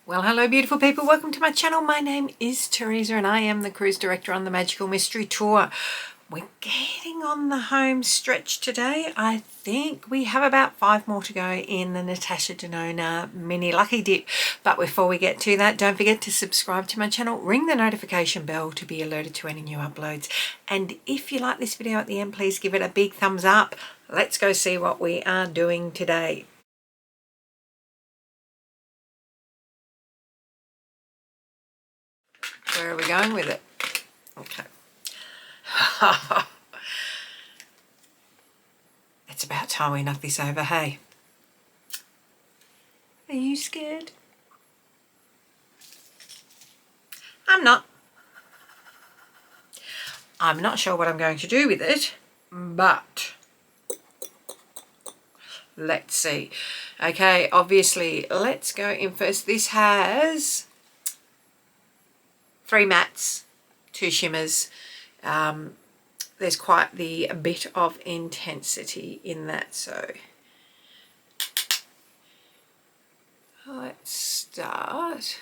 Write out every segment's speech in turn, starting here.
Well, hello beautiful people, welcome to my channel. My name is Teresa and I am the cruise director on the Magical Mystery Tour. We're getting on the home stretch today. I think we have about 5 more to go in the Natasha Denona mini lucky dip. But before we get to that, don't forget to subscribe to my channel, ring the notification bell to be alerted to any new uploads. And if you like this video at the end, please give it a big thumbs up. Let's go see what we are doing today. Where are we going with it? Okay. It's about time we knock this over, hey? Are you scared? I'm not. I'm not sure what I'm going to do with it, but let's see. Okay, obviously, let's go in first. This has 3 mattes, 2 shimmers. There's quite the bit of intensity in that, so let's start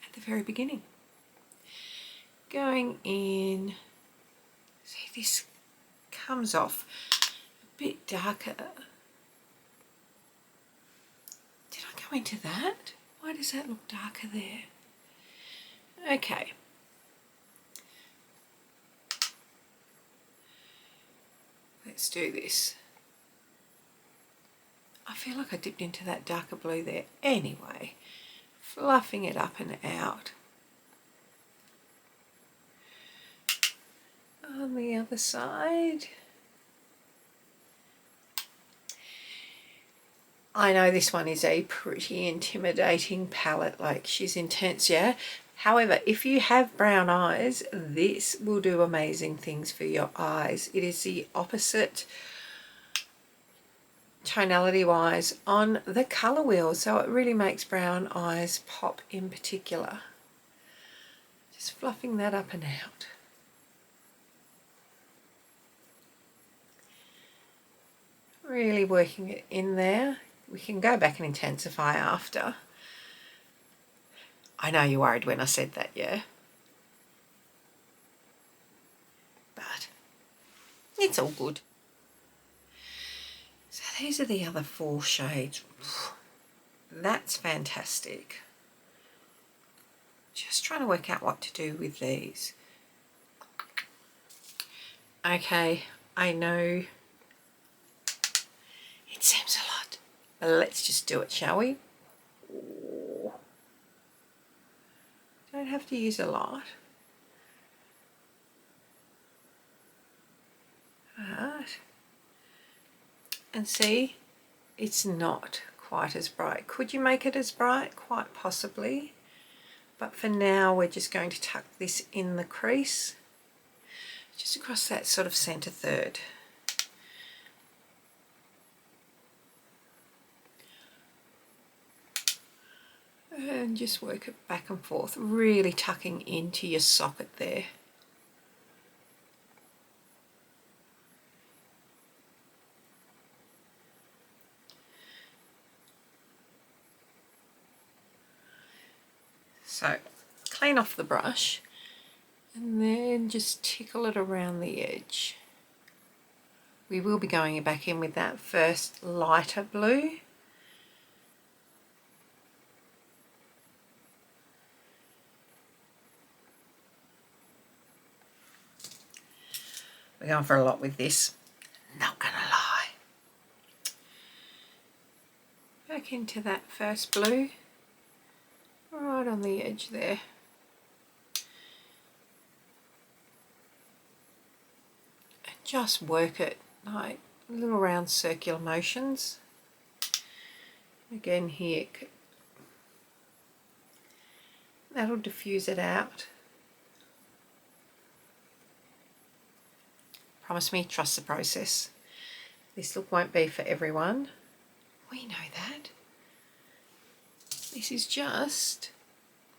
at the very beginning. Going in, see, this comes off a bit darker. Did I go into that? Why does that look darker there? Okay. Let's do this. I feel like I dipped into that darker blue there. Anyway, fluffing it up and out. On the other side. I know this one is a pretty intimidating palette, like she's intense, yeah? However, if you have brown eyes, this will do amazing things for your eyes. It is the opposite tonality wise on the colour wheel, so it really makes brown eyes pop in particular. Just fluffing that up and out. Really working it in there. We can go back and intensify after. I know you're worried when I said that, yeah? But it's all good. So these are the other 4 shades. That's fantastic. Just trying to work out what to do with these. Okay, I know it seems a lot, but let's just do it, shall we? Don't have to use a lot. Right. And see, it's not quite as bright. Could you make it as bright? Quite possibly. But for now, we're just going to tuck this in the crease, just across that sort of centre third. And just work it back and forth, really tucking into your socket there. So clean off the brush and then just tickle it around the edge. We will be going back in with that first lighter blue. We're going for a lot with this, not gonna lie. Back into that first blue, right on the edge there. And just work it like little round circular motions. Again here, that'll diffuse it out. Promise me, trust the process. This look won't be for everyone. We know that. This is just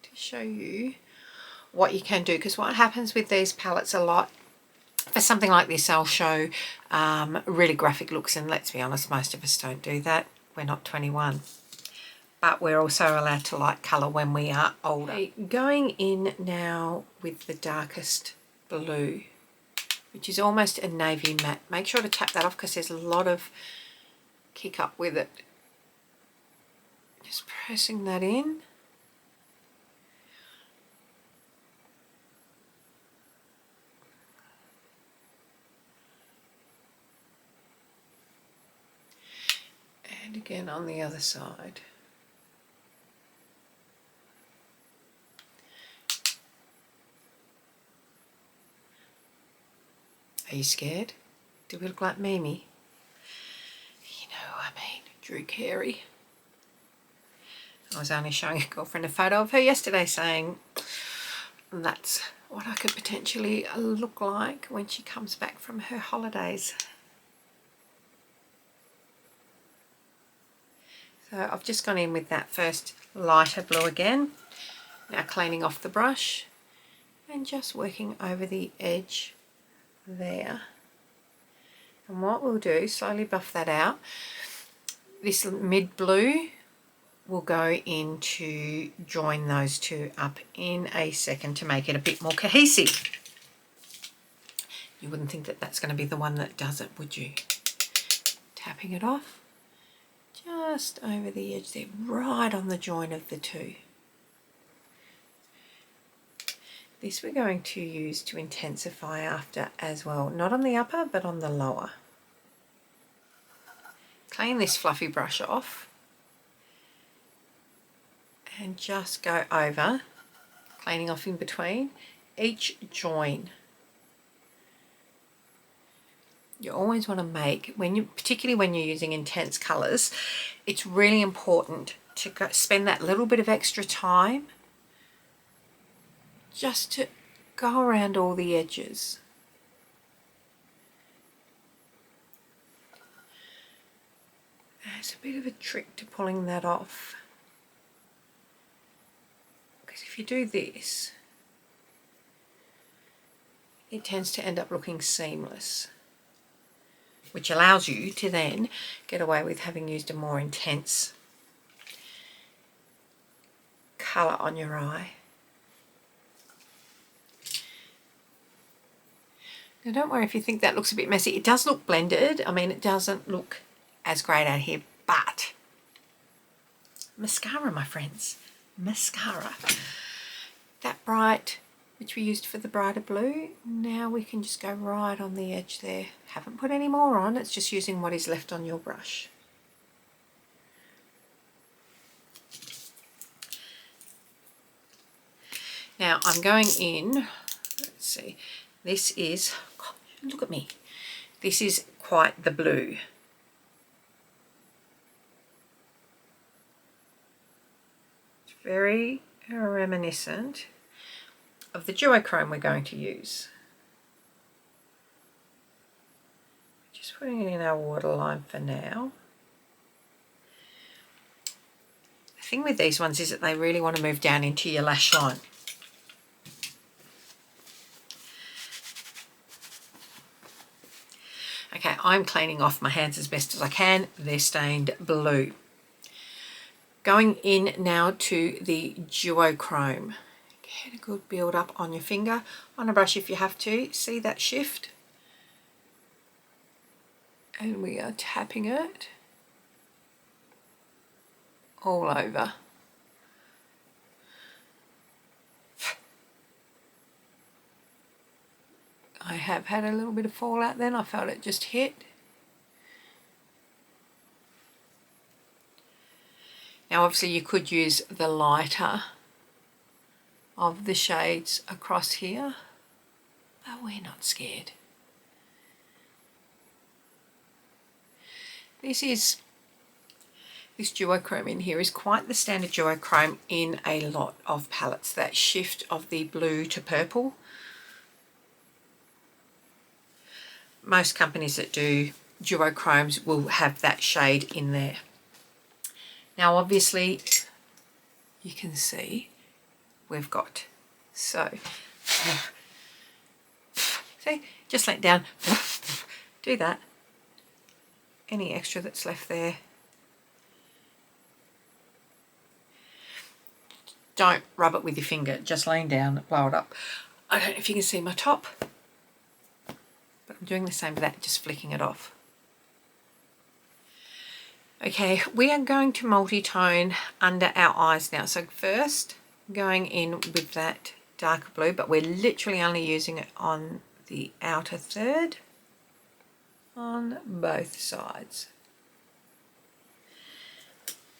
to show you what you can do, because what happens with these palettes a lot, for something like this, I'll show really graphic looks, and let's be honest, most of us don't do that. We're not 21. but we're also allowed to like colour when we are older. Okay, going in now with the darkest blue, which is almost a navy matte. Make sure to tap that off because there's a lot of kick up with it. Just pressing that in. And again on the other side. Are you scared? Do we look like Mimi? You know who I mean, Drew Carey. I was only showing a girlfriend a photo of her yesterday saying that's what I could potentially look like when she comes back from her holidays. So I've just gone in with that first lighter blue again. Now cleaning off the brush and just working over the edge there. And what we'll do, slowly buff that out. This mid blue will go in to join those two up in a second to make it a bit more cohesive. You wouldn't think that that's going to be the one that does it, would you? Tapping it off. Just over the edge there, right on the join of the two. This we're going to use to intensify after as well, not on the upper but on the lower. Clean this fluffy brush off and just go over, cleaning off in between each join. You always want to make, particularly when you're using intense colours, it's really important to spend that little bit of extra time just to go around all the edges. There's a bit of a trick to pulling that off, because if you do this, it tends to end up looking seamless, which allows you to then get away with having used a more intense colour on your eye. Now don't worry if you think that looks a bit messy. It does look blended. I mean, it doesn't look as great out here, but mascara, my friends, mascara. That bright, which we used for the brighter blue, now we can just go right on the edge there. Haven't put any more on, it's just using what is left on your brush. Now I'm going in, let's see, this is, gosh, look at me, this is quite the blue. It's very reminiscent of the duochrome we're going to use. Just putting it in our waterline for now. The thing with these ones is that they really want to move down into your lash line. Okay, I'm cleaning off my hands as best as I can. They're stained blue. Going in now to the duochrome. Get a good build up on your finger, on a brush if you have to. See that shift? And we are tapping it all over. I have had a little bit of fallout then, I felt it just hit. Now obviously you could use the lighter of the shades across here, but we're not scared. This duochrome in here is quite the standard duochrome in a lot of palettes, that shift of the blue to purple. Most companies that do duochromes will have that shade in there. Now obviously you can see we've got, so see, just let down, do that. Any extra that's left there, don't rub it with your finger, just laying down, blow it up. I don't know if you can see my top, but I'm doing the same with that, just flicking it off. Okay, we are going to multi-tone under our eyes now. So first, going in with that darker blue, but we're literally only using it on the outer third on both sides.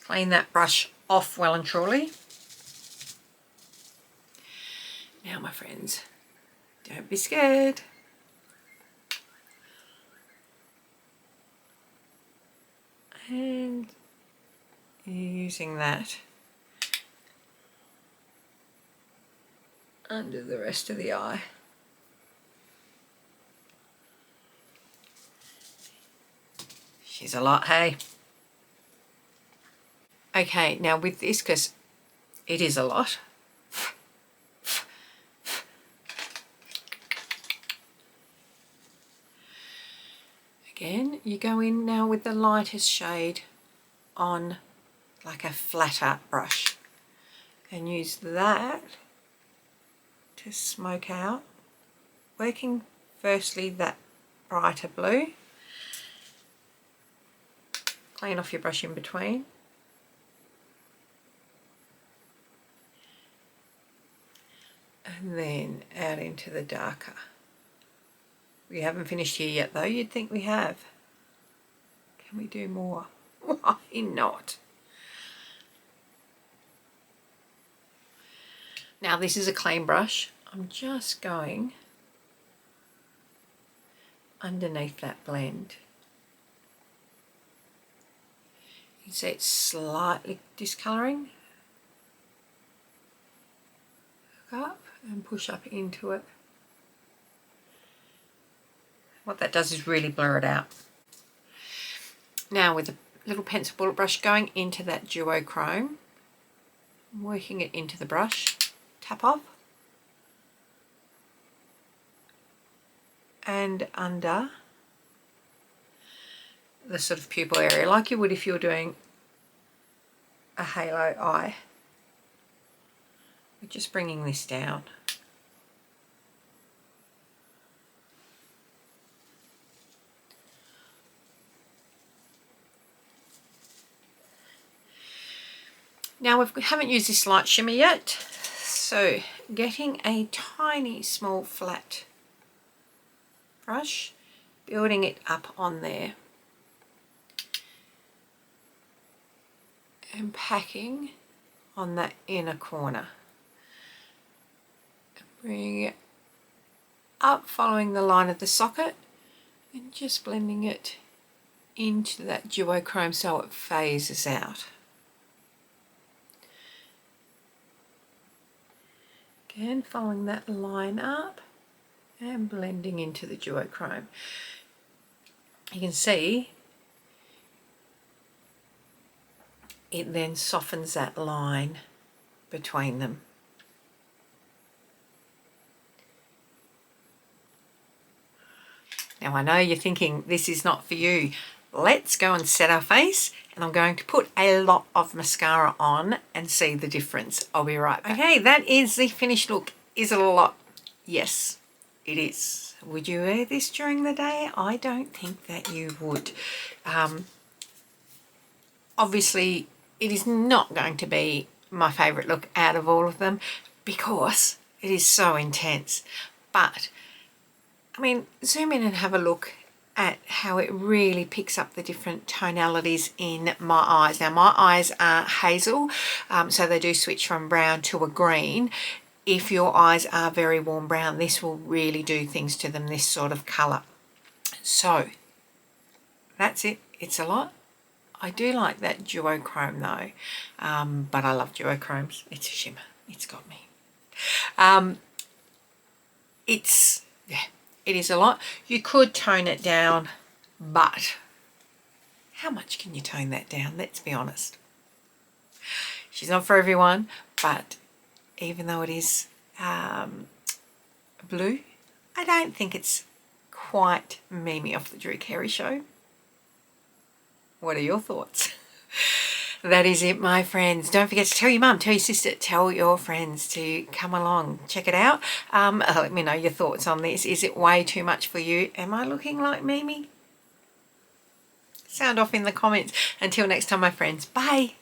Clean that brush off well and truly. Now, my friends, don't be scared. And using that under the rest of the eye. She's a lot, hey? Okay, now with this, because it is a lot, again, you go in now with the lightest shade on like a flatter brush and use that to smoke out, working firstly that brighter blue. Clean off your brush in between. And then out into the darker. We haven't finished here yet though, you'd think we have. Can we do more? Why not? Now this is a clean brush. I'm just going underneath that blend. You can see it's slightly discolouring. Look up and push up into it. What that does is really blur it out. Now with a little pencil bullet brush, going into that Duochrome, working it into the brush, tap off and under the sort of pupil area, like you would if you were doing a halo eye. We're just bringing this down. Now we haven't used this light shimmer yet, so getting a tiny small flat brush, building it up on there and packing on that inner corner. Bring it up following the line of the socket and just blending it into that Duochrome so it phases out. Again, following that line up and blending into the Duochrome. You can see it then softens that line between them. Now I know you're thinking this is not for you. Let's go and set our face, and I'm going to put a lot of mascara on and see the difference. I'll be right back. Okay, that is the finished look. Is it a lot? Yes, it is. Would you wear this during the day? I don't think that you would. Obviously, it is not going to be my favourite look out of all of them because it is so intense. But, I mean, zoom in and have a look at how it really picks up the different tonalities in my eyes. Now, my eyes are hazel, so they do switch from brown to a green. If your eyes are very warm brown, this will really do things to them, this sort of colour. So, that's it. It's a lot. I do like that Duochrome though, but I love Duochromes. It's a shimmer. It's got me. It is a lot. You could tone it down, but how much can you tone that down? Let's be honest. She's not for everyone, but even though it is blue, I don't think it's quite Mimi off the Drew Carey show. What are your thoughts? That is it, my friends. Don't forget to tell your mum, tell your sister, tell your friends to come along, check it out. Let me know your thoughts on this. Is it way too much for you? Am I looking like Mimi? Sound off in the comments. Until next time, my friends. Bye.